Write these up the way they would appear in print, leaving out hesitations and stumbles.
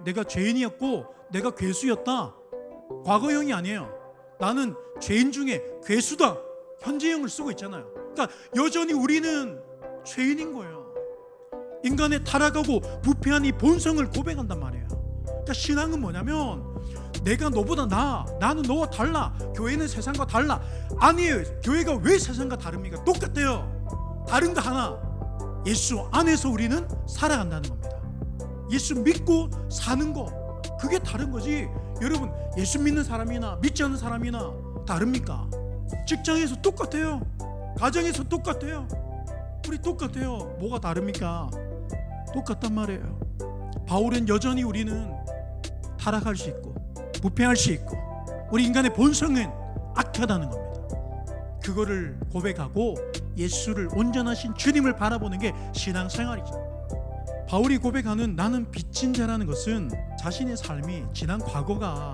내가 죄인이었고 내가 괴수였다. 과거형이 아니에요. 나는 죄인 중에 괴수다. 현재형을 쓰고 있잖아요. 그러니까 여전히 우리는 죄인인 거예요. 인간의 타락하고 부패한 이 본성을 고백한단 말이에요. 그러니까 신앙은 뭐냐면 내가 너보다 나아, 나는 너와 달라, 교회는 세상과 달라. 아니에요. 교회가 왜 세상과 다릅니까? 똑같아요. 다른 거 하나, 예수 안에서 우리는 살아간다는 겁니다. 예수 믿고 사는 거, 그게 다른 거지. 여러분, 예수 믿는 사람이나 믿지 않는 사람이나 다릅니까? 직장에서 똑같아요. 가정에서 똑같아요. 우리 똑같아요. 뭐가 다릅니까? 똑같단 말이에요. 바울은 여전히 우리는 타락할 수 있고 부패할 수 있고 우리 인간의 본성은 악하다는 겁니다. 그거를 고백하고 예수를 온전하신 주님을 바라보는 게 신앙생활이죠. 바울이 고백하는 나는 빚진 자라는 것은 자신의 삶이 지난 과거가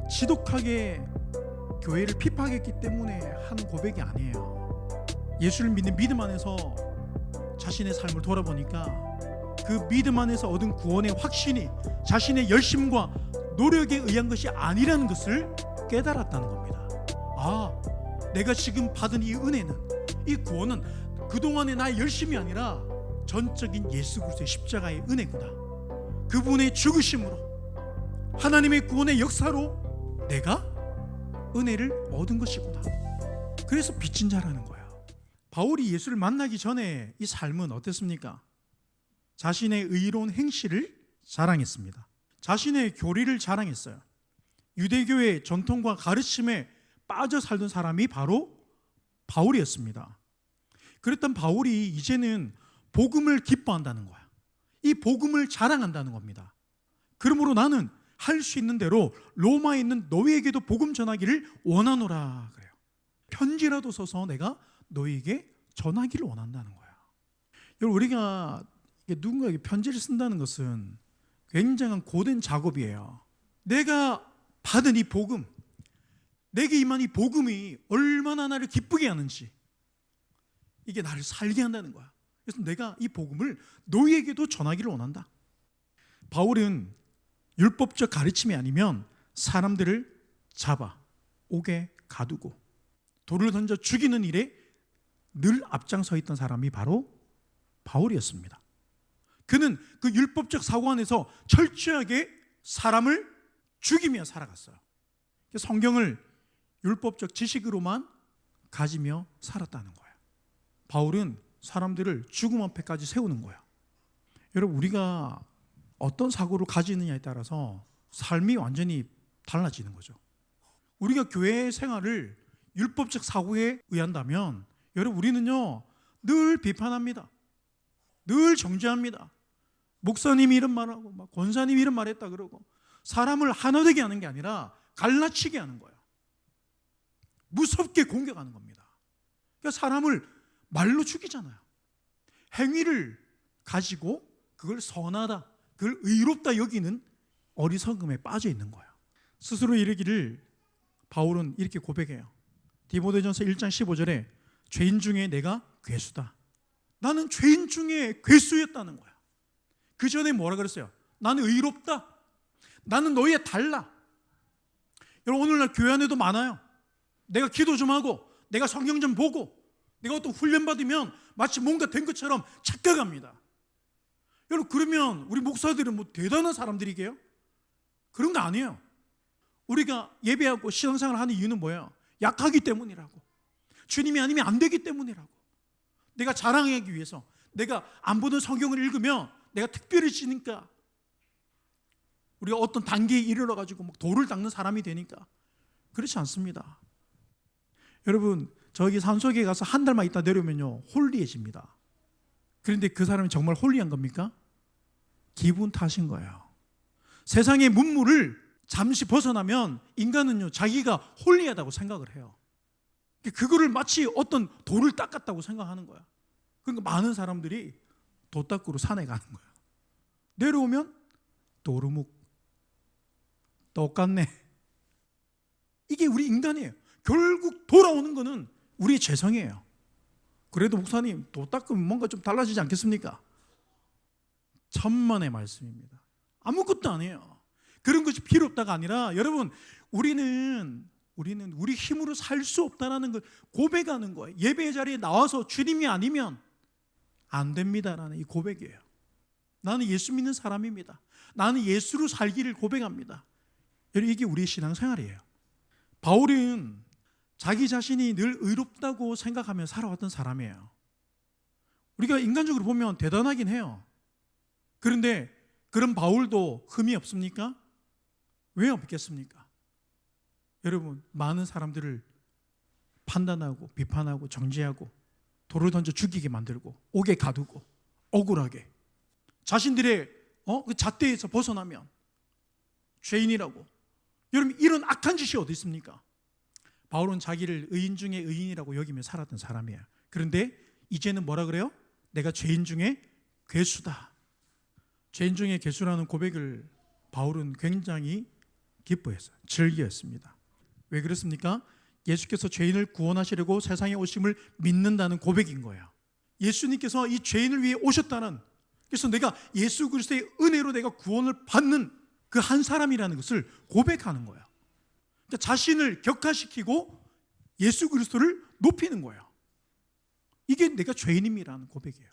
지독하게 교회를 핍박했기 때문에 한 고백이 아니에요. 예수를 믿는 믿음 안에서 자신의 삶을 돌아보니까 그 믿음 안에서 얻은 구원의 확신이 자신의 열심과 노력에 의한 것이 아니라는 것을 깨달았다는 겁니다. 아, 내가 지금 받은 이 은혜는, 이 구원은 그동안의 나의 열심이 아니라 전적인 예수 그리스도의 십자가의 은혜구나. 그분의 죽으심으로 하나님의 구원의 역사로 내가 은혜를 얻은 것이구나. 그래서 빚진 자라는 거야. 바울이 예수를 만나기 전에 이 삶은 어땠습니까? 자신의 의로운 행실을 자랑했습니다. 자신의 교리를 자랑했어요. 유대교의 전통과 가르침에 빠져 살던 사람이 바로 바울이었습니다. 그랬던 바울이 이제는 복음을 기뻐한다는 거야. 이 복음을 자랑한다는 겁니다. 그러므로 나는 할 수 있는 대로 로마에 있는 너희에게도 복음 전하기를 원하노라 그래요. 편지라도 써서 내가 너희에게 전하기를 원한다는 거야. 여러분, 우리가 누군가에게 편지를 쓴다는 것은 굉장한 고된 작업이에요. 내가 받은 이 복음, 내게 임한 이 복음이 얼마나 나를 기쁘게 하는지, 이게 나를 살게 한다는 거야. 그래서 내가 이 복음을 너희에게도 전하기를 원한다. 바울은 율법적 가르침이 아니면 사람들을 잡아 옥에 가두고 돌을 던져 죽이는 일에 늘 앞장서 있던 사람이 바로 바울이었습니다. 그는 그 율법적 사고 안에서 철저하게 사람을 죽이며 살아갔어요. 성경을 율법적 지식으로만 가지며 살았다는 거예요. 바울은 사람들을 죽음 앞에까지 세우는 거예요. 여러분, 우리가 어떤 사고를 가지느냐에 따라서 삶이 완전히 달라지는 거죠. 우리가 교회 생활을 율법적 사고에 의한다면 여러분, 우리는요 늘 비판합니다. 늘 정죄합니다. 목사님이 이런 말하고 막 권사님이 이런 말했다 그러고 사람을 하나 되게 하는 게 아니라 갈라치게 하는 거예요. 무섭게 공격하는 겁니다. 그러니까 사람을 말로 죽이잖아요. 행위를 가지고 그걸 선하다, 그걸 의롭다 여기는 어리석음에 빠져 있는 거예요. 스스로 이르기를 바울은 이렇게 고백해요. 디모데전서 1장 15절에 죄인 중에 내가 괴수다. 나는 죄인 중에 괴수였다는 거야. 그 전에 뭐라 그랬어요? 나는 의롭다. 나는 너희에 달라. 여러분, 오늘날 교회 안에도 많아요. 내가 기도 좀 하고 내가 성경 좀 보고 내가 어떤 훈련 받으면 마치 뭔가 된 것처럼 착각합니다. 여러분, 그러면 우리 목사들은 뭐 대단한 사람들이게요? 그런 거 아니에요. 우리가 예배하고 신앙생활을 하는 이유는 뭐예요? 약하기 때문이라고. 주님이 아니면 안 되기 때문이라고. 내가 자랑하기 위해서, 내가 안 보던 성경을 읽으면 내가 특별히 지니까, 우리가 어떤 단계에 이르러 가지고 막 돌을 닦는 사람이 되니까. 그렇지 않습니다. 여러분, 저기 산속에 가서 한 달만 있다 내려오면요 홀리해집니다. 그런데 그 사람이 정말 홀리한 겁니까? 기분 탓인 거예요. 세상의 문물을 잠시 벗어나면 인간은요 자기가 홀리하다고 생각을 해요. 그거를 마치 어떤 돌을 닦았다고 생각하는 거야. 그러니까 많은 사람들이 도 닦으러 산에 가는 거야. 내려오면 도루묵, 똑같네. 이게 우리 인간이에요. 결국 돌아오는 거는 우리의 죄성이에요. 그래도 목사님, 도 닦으면 뭔가 좀 달라지지 않겠습니까? 천만의 말씀입니다. 아무것도 안 해요. 그런 것이 필요 없다가 아니라 여러분 우리는 우리 힘으로 살 수 없다라는 걸 고백하는 거예요. 예배 자리에 나와서 주님이 아니면 안 됩니다라는 이 고백이에요. 나는 예수 믿는 사람입니다. 나는 예수로 살기를 고백합니다. 여러분 이게 우리의 신앙생활이에요. 바울은 자기 자신이 늘 의롭다고 생각하며 살아왔던 사람이에요. 우리가 인간적으로 보면 대단하긴 해요. 그런데 그런 바울도 흠이 없습니까? 왜 없겠습니까? 여러분 많은 사람들을 판단하고 비판하고 정죄하고 돌을 던져 죽이게 만들고 옥에 가두고 억울하게 자신들의 그 잣대에서 벗어나면 죄인이라고. 여러분 이런 악한 짓이 어디 있습니까? 바울은 자기를 의인 중에 의인이라고 여기며 살았던 사람이에요. 그런데 이제는 뭐라 그래요? 내가 죄인 중에 괴수다. 죄인 중에 괴수라는 고백을 바울은 굉장히 기뻐했어요. 즐겼습니다. 왜 그렇습니까? 예수께서 죄인을 구원하시려고 세상에 오심을 믿는다는 고백인 거예요. 예수님께서 이 죄인을 위해 오셨다는, 그래서 내가 예수 그리스도의 은혜로 내가 구원을 받는 그 한 사람이라는 것을 고백하는 거예요. 그러니까 자신을 격화시키고 예수 그리스도를 높이는 거예요. 이게 내가 죄인임이라는 고백이에요.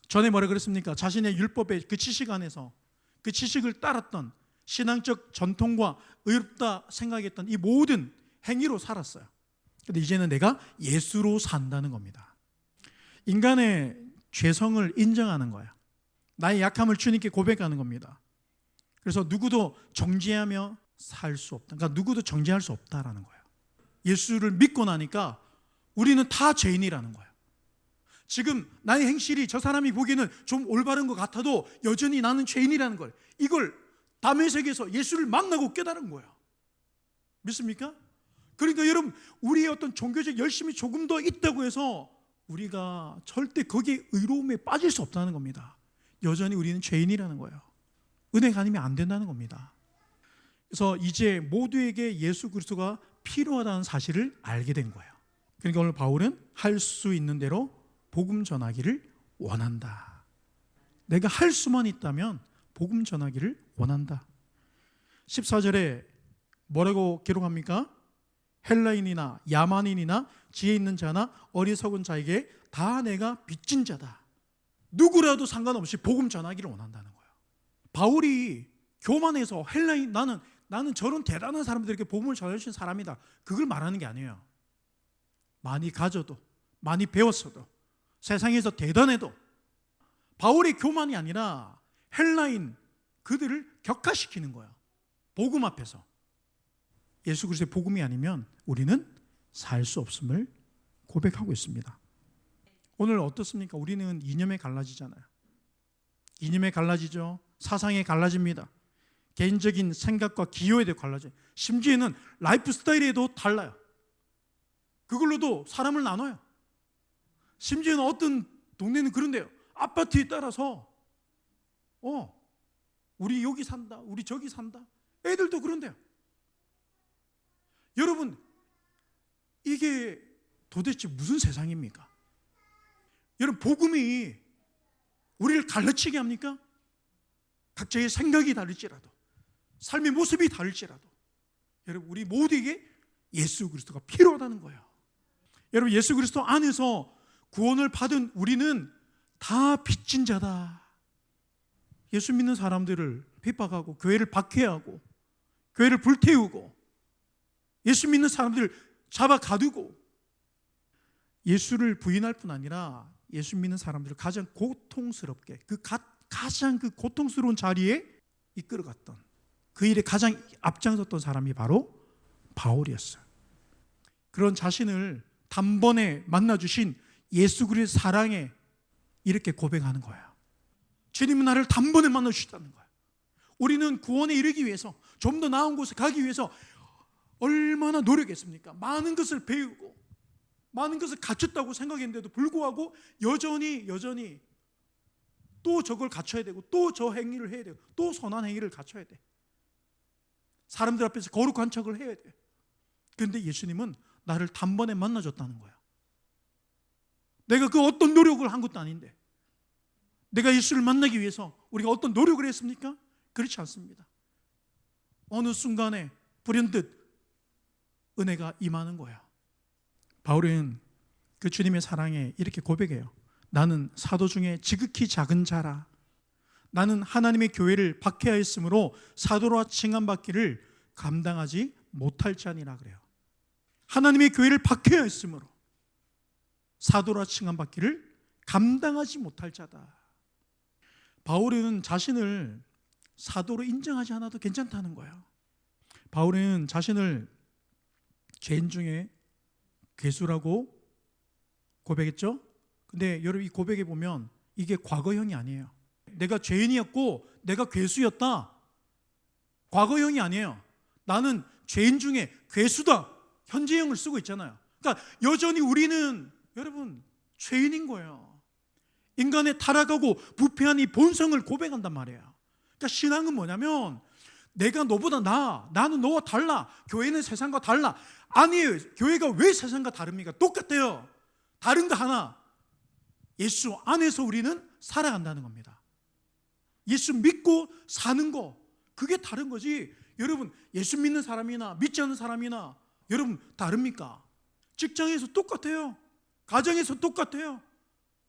전에 뭐라 그랬습니까? 자신의 율법의 그 지식 안에서 그 지식을 따랐던 신앙적 전통과 의롭다 생각했던 이 모든 행위로 살았어요. 그런데 이제는 내가 예수로 산다는 겁니다. 인간의 죄성을 인정하는 거예요. 나의 약함을 주님께 고백하는 겁니다. 그래서 누구도 정죄하며 살 수 없다. 그러니까 누구도 정죄할 수 없다라는 거예요. 예수를 믿고 나니까 우리는 다 죄인이라는 거예요. 지금 나의 행실이 저 사람이 보기에는 좀 올바른 것 같아도 여전히 나는 죄인이라는 걸, 이걸 담에색에서 예수를 만나고 깨달은 거예요. 믿습니까? 그러니까 여러분 우리의 어떤 종교적 열심이 조금 더 있다고 해서 우리가 절대 거기에 의로움에 빠질 수 없다는 겁니다. 여전히 우리는 죄인이라는 거예요. 은혜가 아니면 안 된다는 겁니다. 그래서 이제 모두에게 예수 그리스도가 필요하다는 사실을 알게 된 거예요. 그러니까 오늘 바울은 할 수 있는 대로 복음 전하기를 원한다. 내가 할 수만 있다면 복음 전하기를 원한다. 14절에 뭐라고 기록합니까? 헬라인이나 야만인이나 지혜 있는 자나 어리석은 자에게 다 내가 빚진 자다. 누구라도 상관없이 복음 전하기를 원한다는 거예요. 바울이 교만해서 헬라인, 나는 저런 대단한 사람들에게 복음을 전해주신 사람이다, 그걸 말하는 게 아니에요. 많이 가져도, 많이 배웠어도, 세상에서 대단해도 바울의 교만이 아니라 헬라인 그들을 격화시키는 거예요. 복음 앞에서. 예수 그리스도의 복음이 아니면 우리는 살 수 없음을 고백하고 있습니다. 오늘 어떻습니까? 우리는 이념에 갈라지잖아요. 이념에 갈라지죠. 사상에 갈라집니다. 개인적인 생각과 기호에도 갈라져요. 심지어는 라이프 스타일에도 달라요. 그걸로도 사람을 나눠요. 심지어는 어떤 동네는 그런데요, 아파트에 따라서 우리 여기 산다, 우리 저기 산다. 애들도 그런데요. 여러분 이게 도대체 무슨 세상입니까? 여러분 복음이 우리를 갈라치게 합니까? 각자의 생각이 다를지라도, 삶의 모습이 다를지라도 여러분 우리 모두에게 예수 그리스도가 필요하다는 거예요. 여러분 예수 그리스도 안에서 구원을 받은 우리는 다 빚진 자다. 예수 믿는 사람들을 핍박하고 교회를 박해하고 교회를 불태우고 예수 믿는 사람들을 잡아 가두고 예수를 부인할 뿐 아니라 예수 믿는 사람들을 가장 고통스럽게 가장 그 고통스러운 자리에 이끌어갔던, 그 일에 가장 앞장섰던 사람이 바로 바울이었어요. 그런 자신을 단번에 만나주신 예수 그리스도의 사랑에 이렇게 고백하는 거예요. 주님은 나를 단번에 만나주셨다는 거예요. 우리는 구원에 이르기 위해서, 좀 더 나은 곳에 가기 위해서 얼마나 노력했습니까? 많은 것을 배우고 많은 것을 갖췄다고 생각했는데도 불구하고 여전히 또 저걸 갖춰야 되고 또 저 행위를 해야 되고 또 선한 행위를 갖춰야 돼. 사람들 앞에서 거룩한 척을 해야 돼. 그런데 예수님은 나를 단번에 만나줬다는 거야. 내가 그 어떤 노력을 한 것도 아닌데, 내가 예수를 만나기 위해서 우리가 어떤 노력을 했습니까? 그렇지 않습니다. 어느 순간에 불현듯 은혜가 임하는 거예요. 바울은 그 주님의 사랑에 이렇게 고백해요. 나는 사도 중에 지극히 작은 자라. 나는 하나님의 교회를 박해하였으므로 사도라 칭함받기를 감당하지 못할 자니라 그래요. 하나님의 교회를 박해하였으므로 사도라 칭함받기를 감당하지 못할 자다. 바울은 자신을 사도로 인정하지 않아도 괜찮다는 거예요. 바울은 자신을 죄인 중에 괴수라고 고백했죠. 근데 여러분 이 고백에 보면 이게 과거형이 아니에요. 내가 죄인이었고 내가 괴수였다. 과거형이 아니에요. 나는 죄인 중에 괴수다. 현재형을 쓰고 있잖아요. 그러니까 여전히 우리는 여러분 죄인인 거예요. 인간의 타락하고 부패한 이 본성을 고백한단 말이에요. 그러니까 신앙은 뭐냐면 내가 너보다 나아. 나는 너와 달라. 교회는 세상과 달라. 아니에요. 교회가 왜 세상과 다릅니까? 똑같아요. 다른 거 하나. 예수 안에서 우리는 살아간다는 겁니다. 예수 믿고 사는 거. 그게 다른 거지. 여러분 예수 믿는 사람이나 믿지 않는 사람이나 여러분 다릅니까? 직장에서 똑같아요. 가정에서 똑같아요.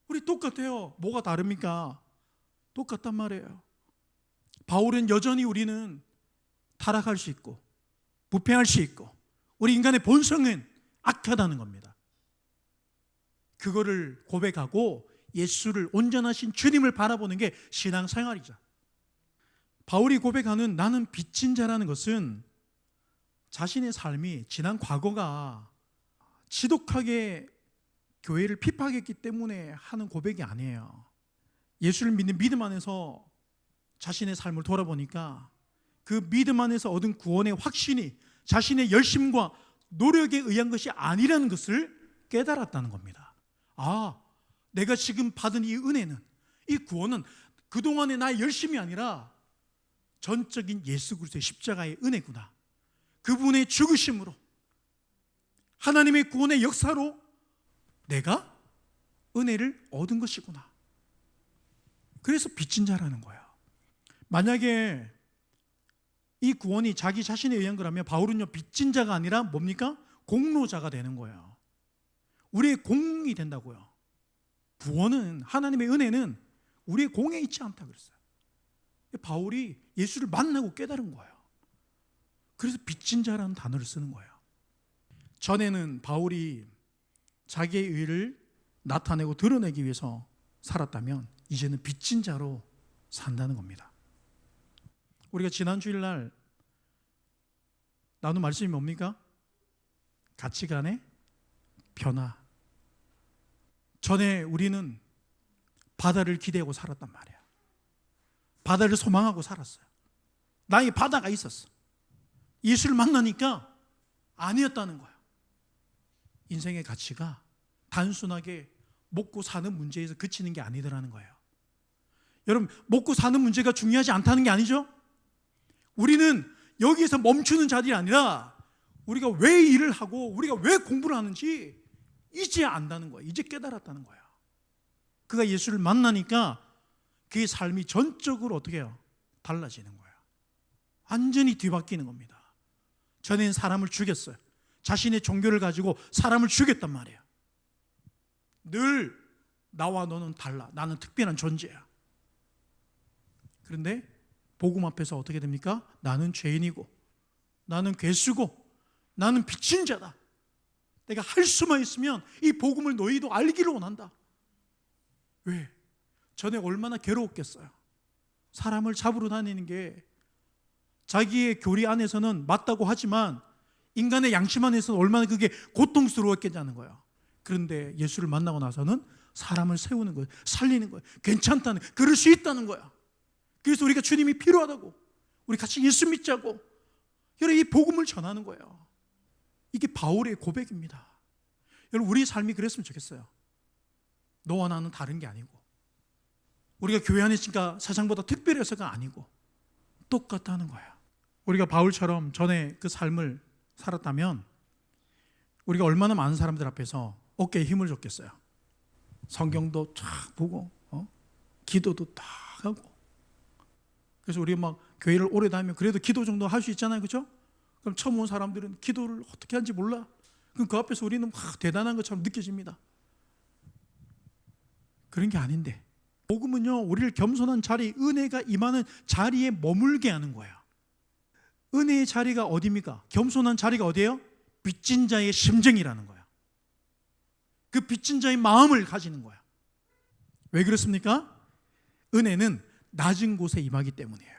우리 똑같아요. 뭐가 다릅니까? 똑같단 말이에요. 바울은 여전히 우리는 타락할 수 있고 부패할 수 있고 우리 인간의 본성은 악하다는 겁니다. 그거를 고백하고 예수를 온전하신 주님을 바라보는 게 신앙생활이죠. 바울이 고백하는 나는 빚진 자라는 것은 자신의 삶이 지난 과거가 지독하게 교회를 핍박했기 때문에 하는 고백이 아니에요. 예수를 믿는 믿음 안에서 자신의 삶을 돌아보니까 그 믿음 안에서 얻은 구원의 확신이 자신의 열심과 노력에 의한 것이 아니라는 것을 깨달았다는 겁니다. 아, 내가 지금 받은 이 은혜는, 이 구원은 그동안의 나의 열심이 아니라 전적인 예수 그리스도의 십자가의 은혜구나. 그분의 죽으심으로 하나님의 구원의 역사로 내가 은혜를 얻은 것이구나. 그래서 빚진 자라는 거야. 만약에 이 구원이 자기 자신에 의한 거라면 바울은요 빚진 자가 아니라 뭡니까? 공로자가 되는 거예요. 우리의 공이 된다고요. 구원은 하나님의 은혜는 우리의 공에 있지 않다 그랬어요. 바울이 예수를 만나고 깨달은 거예요. 그래서 빚진 자라는 단어를 쓰는 거예요. 전에는 바울이 자기의 의를 나타내고 드러내기 위해서 살았다면 이제는 빚진 자로 산다는 겁니다. 우리가 지난 주일날 나눈 말씀이 뭡니까? 가치관의 변화. 전에 우리는 바다를 기대하고 살았단 말이야. 바다를 소망하고 살았어요. 나의 바다가 있었어. 예수를 만나니까 아니었다는 거야. 인생의 가치가 단순하게 먹고 사는 문제에서 그치는 게 아니더라는 거예요. 여러분, 먹고 사는 문제가 중요하지 않다는 게 아니죠? 우리는 여기에서 멈추는 자들이 아니라 우리가 왜 일을 하고 우리가 왜 공부를 하는지 이제 안다는 거예요. 이제 깨달았다는 거예요. 그가 예수를 만나니까 그의 삶이 전적으로 어떻게 해요? 달라지는 거예요. 완전히 뒤바뀌는 겁니다. 전에는 사람을 죽였어요. 자신의 종교를 가지고 사람을 죽였단 말이에요. 늘 나와 너는 달라. 나는 특별한 존재야. 그런데 복음 앞에서 어떻게 됩니까? 나는 죄인이고 나는 괴수고 나는 빚진 자다. 내가 할 수만 있으면 이 복음을 너희도 알기를 원한다. 왜? 전에 얼마나 괴로웠겠어요. 사람을 잡으러 다니는 게 자기의 교리 안에서는 맞다고 하지만 인간의 양심 안에서는 얼마나 그게 고통스러웠겠냐는 거예요. 그런데 예수를 만나고 나서는 사람을 세우는 거예요. 살리는 거예요. 괜찮다는, 그럴 수 있다는 거야. 그래서 우리가 주님이 필요하다고, 우리 같이 예수 믿자고, 여러분 이 복음을 전하는 거예요. 이게 바울의 고백입니다. 여러분 우리 삶이 그랬으면 좋겠어요. 너와 나는 다른 게 아니고 우리가 교회 안에 있으니까 세상보다 특별해서가 아니고 똑같다는 거야. 우리가 바울처럼 전에 그 삶을 살았다면 우리가 얼마나 많은 사람들 앞에서 어깨에 힘을 줬겠어요. 성경도 쫙 보고 기도도 딱 하고. 그래서 우리가 막 교회를 오래 다니면 그래도 기도 정도 할 수 있잖아요, 그렇죠? 그럼 처음 온 사람들은 기도를 어떻게 하는지 몰라. 그럼 그 앞에서 우리는 막 대단한 것처럼 느껴집니다. 그런 게 아닌데, 복음은요, 우리를 겸손한 자리, 은혜가 임하는 자리에 머물게 하는 거예요. 은혜의 자리가 어디입니까? 겸손한 자리가 어디예요? 빚진 자의 심정이라는 거예요. 그 빚진 자의 마음을 가지는 거예요. 왜 그렇습니까? 은혜는 낮은 곳에 임하기 때문이에요.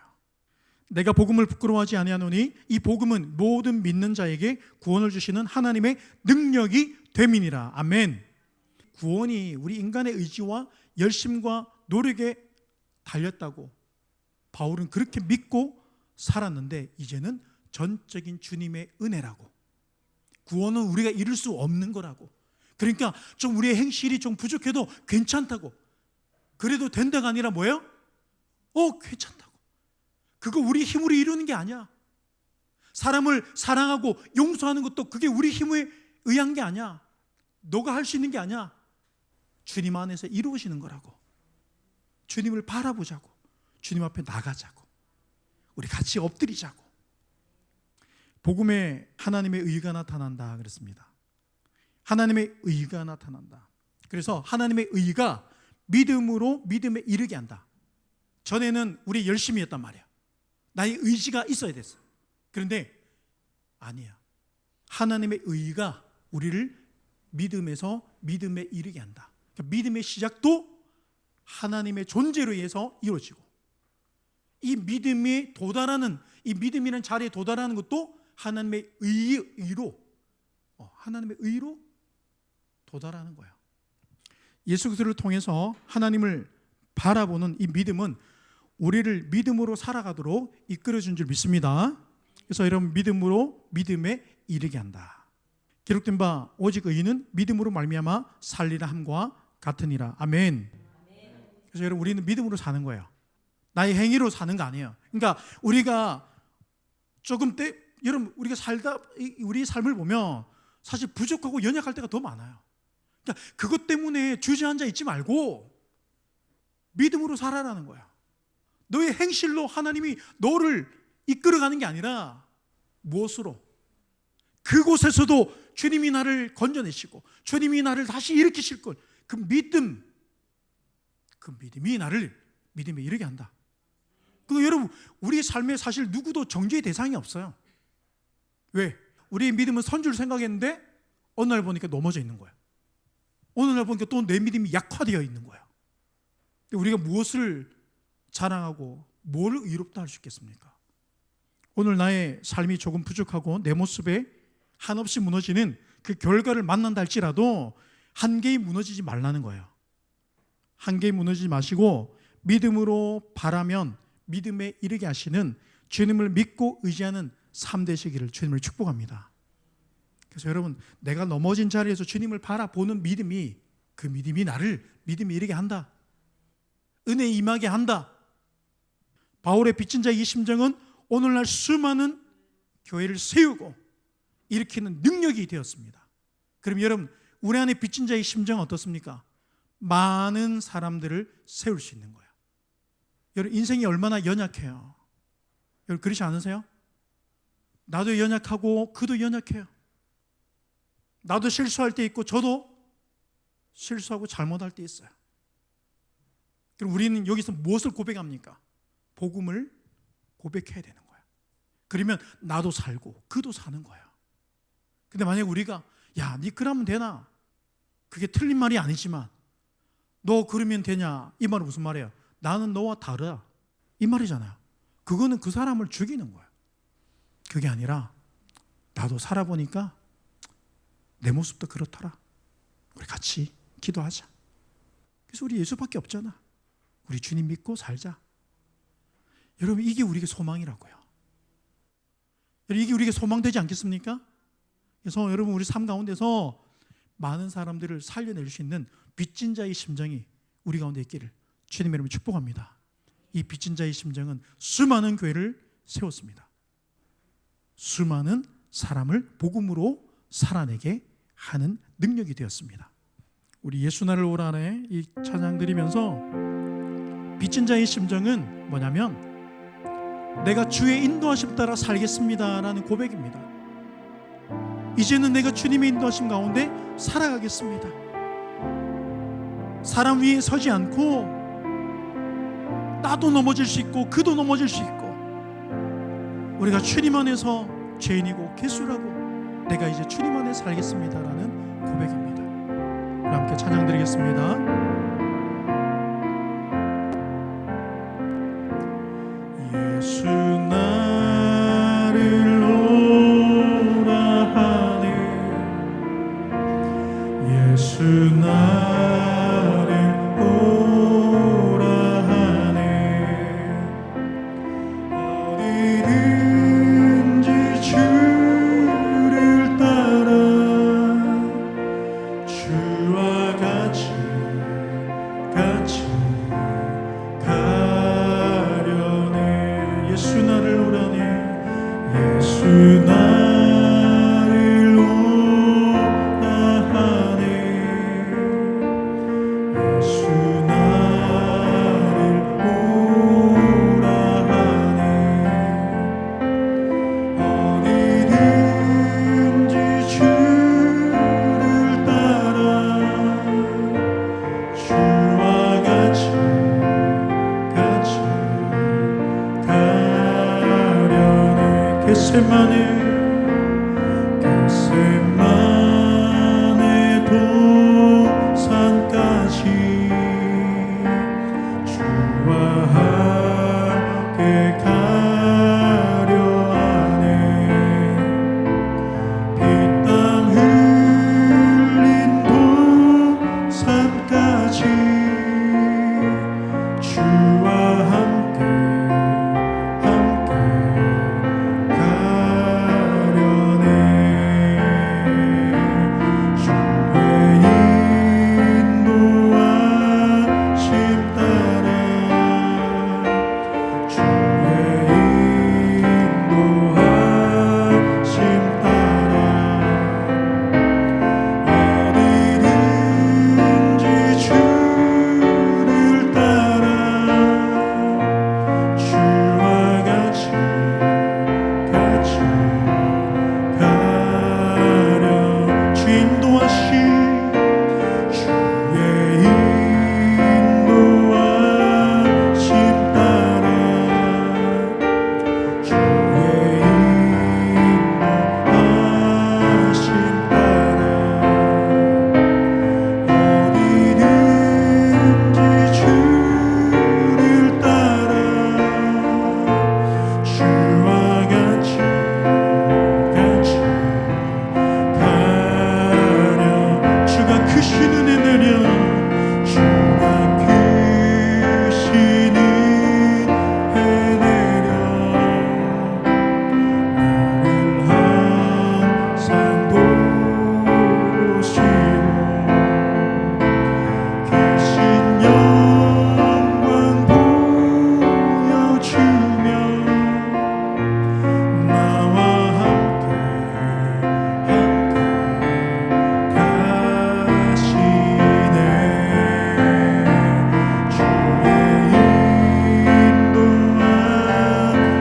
내가 복음을 부끄러워하지 아니하노니 이 복음은 모든 믿는 자에게 구원을 주시는 하나님의 능력이 됨이니라. 아멘. 구원이 우리 인간의 의지와 열심과 노력에 달렸다고 바울은 그렇게 믿고 살았는데, 이제는 전적인 주님의 은혜라고. 구원은 우리가 이룰 수 없는 거라고. 그러니까 좀 우리의 행실이 좀 부족해도 괜찮다고. 그래도 된다가 아니라 뭐예요? 괜찮다고. 그거 우리 힘으로 이루는 게 아니야. 사람을 사랑하고 용서하는 것도 그게 우리 힘에 의한 게 아니야. 너가 할 수 있는 게 아니야. 주님 안에서 이루어지는 거라고. 주님을 바라보자고. 주님 앞에 나가자고. 우리 같이 엎드리자고. 복음에 하나님의 의가 나타난다 그랬습니다. 하나님의 의가 나타난다. 그래서 하나님의 의가 믿음으로 믿음에 이르게 한다. 전에는 우리 열심이었단 말이야. 나의 의지가 있어야 됐어. 그런데 아니야. 하나님의 의가 우리를 믿음에서 믿음에 이르게 한다. 그러니까 믿음의 시작도 하나님의 존재로 의해서 이루어지고, 이 믿음에 도달하는, 이 믿음이라는 자리에 도달하는 것도 하나님의 의로, 하나님의 의로 도달하는 거예요. 예수 그리스도를 통해서 하나님을 바라보는 이 믿음은 우리를 믿음으로 살아가도록 이끌어준 줄 믿습니다. 그래서 여러분, 믿음으로 믿음에 이르게 한다. 기록된 바 오직 의인은 믿음으로 말미암아 살리라 함과 같으니라. 아멘. 그래서 여러분, 우리는 믿음으로 사는 거예요. 나의 행위로 사는 거 아니에요. 그러니까 우리가 조금 여러분, 우리가 살다 우리 삶을 보면 사실 부족하고 연약할 때가 더 많아요. 그러니까 그것 때문에 주저앉아 있지 말고 믿음으로 살아라는 거야. 너의 행실로 하나님이 너를 이끌어가는 게 아니라 무엇으로? 그곳에서도 주님이 나를 건져내시고 주님이 나를 다시 일으키실 걸, 그 믿음이 나를 믿음에 이르게 한다. 여러분, 우리의 삶에 사실 누구도 정죄의 대상이 없어요. 왜? 우리의 믿음은 선줄 생각했는데 어느 날 보니까 넘어져 있는 거야. 어느 날 보니까 또 내 믿음이 약화되어 있는 거야. 우리가 무엇을 자랑하고 뭘 의롭다 할 수 있겠습니까? 오늘 나의 삶이 조금 부족하고 내 모습에 한없이 무너지는 그 결과를 만난다 할지라도 한계에 무너지지 말라는 거예요. 한계에 무너지지 마시고 믿음으로 바라면 믿음에 이르게 하시는 주님을 믿고 의지하는 삶 되시기를 주님을 축복합니다. 그래서 여러분, 내가 넘어진 자리에서 주님을 바라보는 믿음이, 그 믿음이 나를 믿음에 이르게 한다. 은혜에 임하게 한다. 바울의 빚진 자의 이 심정은 오늘날 수많은 교회를 세우고 일으키는 능력이 되었습니다. 그럼 여러분, 우리 안에 빚진 자의 심정은 어떻습니까? 많은 사람들을 세울 수 있는 거예요. 여러분, 인생이 얼마나 연약해요. 여러분, 그렇지 않으세요? 나도 연약하고 그도 연약해요. 나도 실수할 때 있고 저도 실수하고 잘못할 때 있어요. 그럼 우리는 여기서 무엇을 고백합니까? 복음을 고백해야 되는 거예요. 그러면 나도 살고 그도 사는 거예요. 근데 만약에 우리가 야, 니 그러면 되나? 그게 틀린 말이 아니지만 너 그러면 되냐? 이 말은 무슨 말이에요? 나는 너와 다르다, 이 말이잖아요. 그거는 그 사람을 죽이는 거예요. 그게 아니라 나도 살아보니까 내 모습도 그렇더라. 우리 같이 기도하자. 그래서 우리 예수밖에 없잖아. 우리 주님 믿고 살자. 여러분, 이게 우리에게 소망이라고요. 여러분, 이게 우리에게 소망되지 않겠습니까? 그래서 여러분, 우리 삶 가운데서 많은 사람들을 살려낼 수 있는 빚진 자의 심정이 우리 가운데 있기를 주님 이름으로 축복합니다. 이 빚진 자의 심정은 수많은 교회를 세웠습니다. 수많은 사람을 복음으로 살아내게 하는 능력이 되었습니다. 우리 예수 나를 오라네 이 찬양 드리면서 빚진 자의 심정은 뭐냐면 내가 주의 인도하심 따라 살겠습니다라는 고백입니다. 이제는 내가 주님의 인도하심 가운데 살아가겠습니다. 사람 위에 서지 않고 나도 넘어질 수 있고 그도 넘어질 수 있고 우리가 주님 안에서 죄인이고 개수라고 내가 이제 주님 안에 살겠습니다라는 고백입니다. 우리 함께 찬양 드리겠습니다. 예수 나를 오라 하네 예수 나를 오라 하네 어디든지 주를 따라 주와 같이 가려네 예수 나를 오라네 예수 나를 오라 하네 예수 나를 오라 하네 어디든지 주를 따라 주와 같이 가려네 겟세마네 도산까지 주와 함께 가려 하네 피 땀 흘린 도산까지 주와 함께 가려네 주의 인도하심 따라 주의 인도하심 따라 어디든지 주를 따라 주와 같이 가려 주의 인도하심 주의 인도하심 따라 주의 인도하심 따라 어디든지 주를 따라 주와 같이 가려 주가 크신 은혜 내려 주가 크신 은혜 내려 나를 항상 도우시오 크신 영광 보여주며 나와 함께 가시네 주의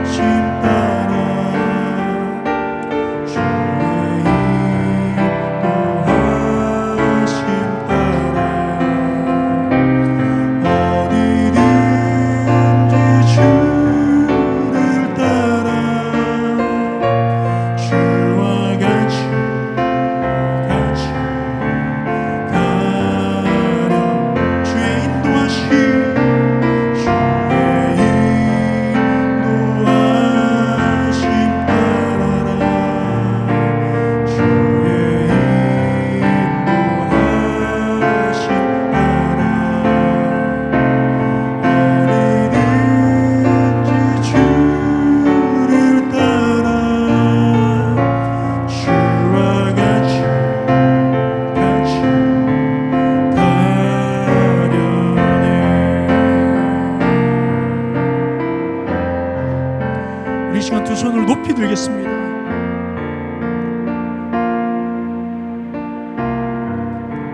인도하심 따라 주의 인도하심 따라 어디든지 주를 따라 주와 같이 가려 주의 인도하심 따라라 주의 인도하심 따라 어디든지 주를 따라 주와 같이 가려네 우리 시간 두 손을 높이 들겠습니다.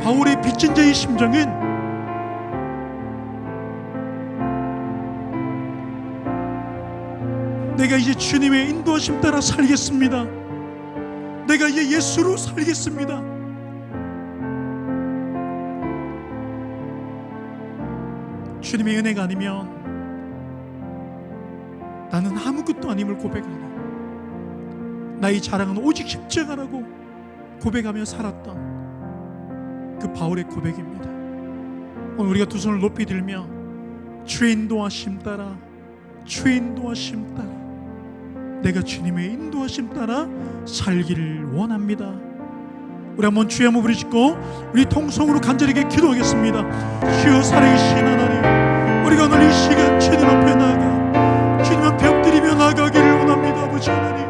바울의 빚진 자의 심정은 내가 이제 주님의 인도하심 따라 살겠습니다. 내가 이제 예수로 살겠습니다. 주님의 은혜가 아니면 나는 아무것도 아님을 고백하는, 나의 자랑은 오직 십자가라고 고백하며 살았던 그 바울의 고백입니다. 오늘 우리가 두 손을 높이 들며 주의 인도하심 따라, 주의 인도하심 따라, 내가 주님의 인도하심 따라 살기를 원합니다. 우리 한번 주의 한번 부르짖고 우리 통성으로 간절하게 기도하겠습니다. 주여 살아계신 하나님, 우리가 오늘 이 시간 주님 앞에 나가 주님 앞에 엎드리며 나가기를 원합니다. 아버지 하나님,